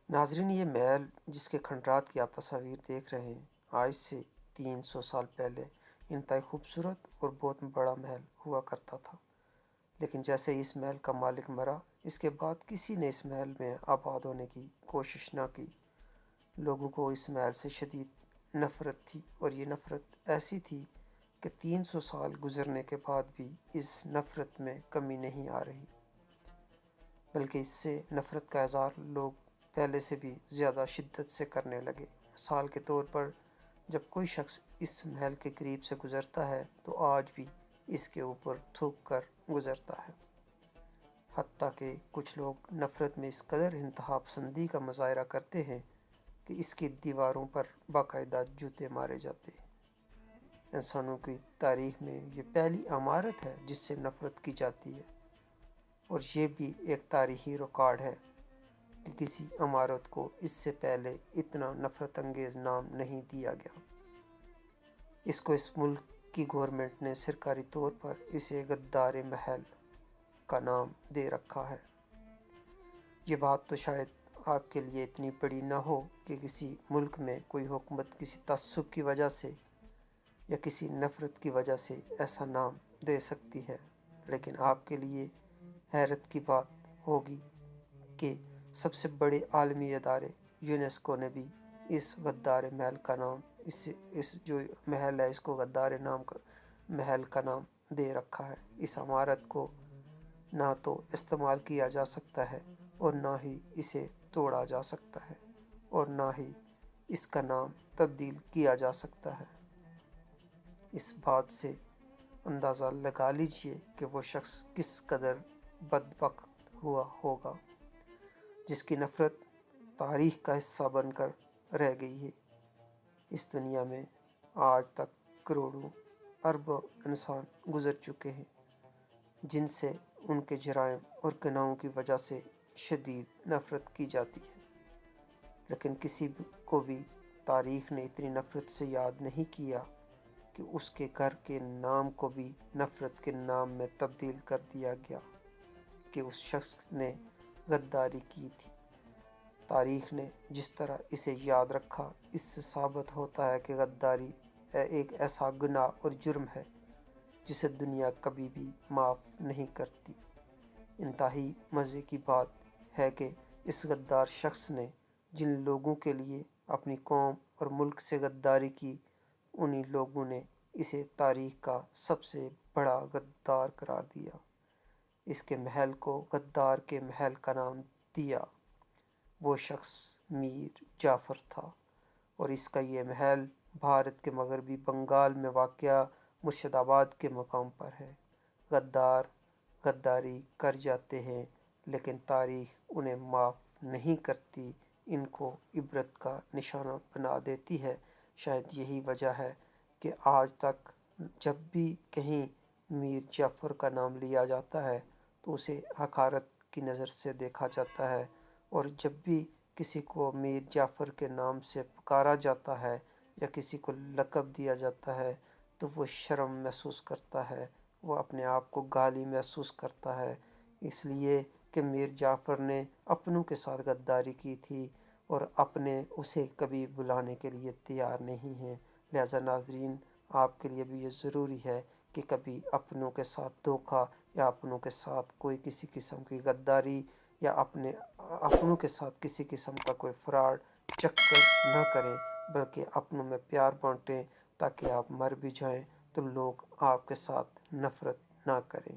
ناظرین، یہ محل جس کے کھنڈرات کی آپ تصاویر دیکھ رہے ہیں، آج سے 300 سال پہلے انتہائی خوبصورت اور بہت بڑا محل ہوا کرتا تھا۔ لیکن جیسے ہی اس محل کا مالک مرا، اس کے بعد کسی نے اس محل میں آباد ہونے کی کوشش نہ کی۔ لوگوں کو اس محل سے شدید نفرت تھی، اور یہ نفرت ایسی تھی کہ 300 سال گزرنے کے بعد بھی اس نفرت میں کمی نہیں آ رہی، بلکہ اس سے نفرت کا اظہار لوگ پہلے سے بھی زیادہ شدت سے کرنے لگے۔ مثال کے طور پر، جب کوئی شخص اس محل کے قریب سے گزرتا ہے تو آج بھی اس کے اوپر تھوک کر گزرتا ہے۔ حتیٰ کہ کچھ لوگ نفرت میں اس قدر انتہا پسندی کا مظاہرہ کرتے ہیں کہ اس کی دیواروں پر باقاعدہ جوتے مارے جاتے ہیں۔ انسانوں کی تاریخ میں یہ پہلی عمارت ہے جس سے نفرت کی جاتی ہے، اور یہ بھی ایک تاریخی ریکارڈ ہے کہ کسی عمارت کو اس سے پہلے اتنا نفرت انگیز نام نہیں دیا گیا۔ اس کو اس ملک کی گورنمنٹ نے سرکاری طور پر اسے غدار محل کا نام دے رکھا ہے۔ یہ بات تو شاید آپ کے لیے اتنی بڑی نہ ہو کہ کسی ملک میں کوئی حکومت کسی تعصب کی وجہ سے یا کسی نفرت کی وجہ سے ایسا نام دے سکتی ہے، لیکن آپ کے لیے حیرت کی بات ہوگی کہ سب سے بڑے عالمی ادارے یونیسکو نے بھی اس غدار محل کا نام اس جو محل ہے اس کو غدار محل کا نام دے رکھا ہے۔ اس عمارت کو نہ تو استعمال کیا جا سکتا ہے، اور نہ ہی اسے توڑا جا سکتا ہے، اور نہ ہی اس کا نام تبدیل کیا جا سکتا ہے۔ اس بات سے اندازہ لگا لیجئے کہ وہ شخص کس قدر بدبخت ہوا ہوگا جس کی نفرت تاریخ کا حصہ بن کر رہ گئی ہے۔ اس دنیا میں آج تک کروڑوں اربوں انسان گزر چکے ہیں جن سے ان کے جرائم اور گناہوں کی وجہ سے شدید نفرت کی جاتی ہے، لیکن کسی کو بھی تاریخ نے اتنی نفرت سے یاد نہیں کیا کہ اس کے گھر کے نام کو بھی نفرت کے نام میں تبدیل کر دیا گیا کہ اس شخص نے غداری کی تھی۔ تاریخ نے جس طرح اسے یاد رکھا، اس سے ثابت ہوتا ہے کہ غداری ایک ایسا گناہ اور جرم ہے جسے دنیا کبھی بھی معاف نہیں کرتی۔ انتہائی مزے کی بات ہے کہ اس غدار شخص نے جن لوگوں کے لیے اپنی قوم اور ملک سے غداری کی، انہی لوگوں نے اسے تاریخ کا سب سے بڑا غدار قرار دیا۔ اس کے محل کو غدار کے محل کا نام دیا۔ وہ شخص میر جعفر تھا، اور اس کا یہ محل بھارت کے مغربی بنگال میں واقع مرشد آباد کے مقام پر ہے۔ غدار غداری کر جاتے ہیں، لیکن تاریخ انہیں معاف نہیں کرتی، ان کو عبرت کا نشانہ بنا دیتی ہے۔ شاید یہی وجہ ہے کہ آج تک جب بھی کہیں میر جعفر کا نام لیا جاتا ہے تو اسے حقارت کی نظر سے دیکھا جاتا ہے، اور جب بھی کسی کو میر جعفر کے نام سے پکارا جاتا ہے یا کسی کو لقب دیا جاتا ہے تو وہ شرم محسوس کرتا ہے، وہ اپنے آپ کو گالی محسوس کرتا ہے، اس لیے کہ میر جعفر نے اپنوں کے ساتھ غداری کی تھی اور اپنے اسے کبھی بلانے کے لیے تیار نہیں ہیں۔ لہذا ناظرین، آپ کے لیے بھی یہ ضروری ہے کہ کبھی اپنوں کے ساتھ دھوکہ یا اپنوں کے ساتھ کوئی کسی قسم کی غداری یا اپنوں کے ساتھ کسی قسم کا کوئی فراڈ چکر نہ کریں، بلکہ اپنوں میں پیار بانٹیں تاکہ آپ مر بھی جائیں تو لوگ آپ کے ساتھ نفرت نہ کریں۔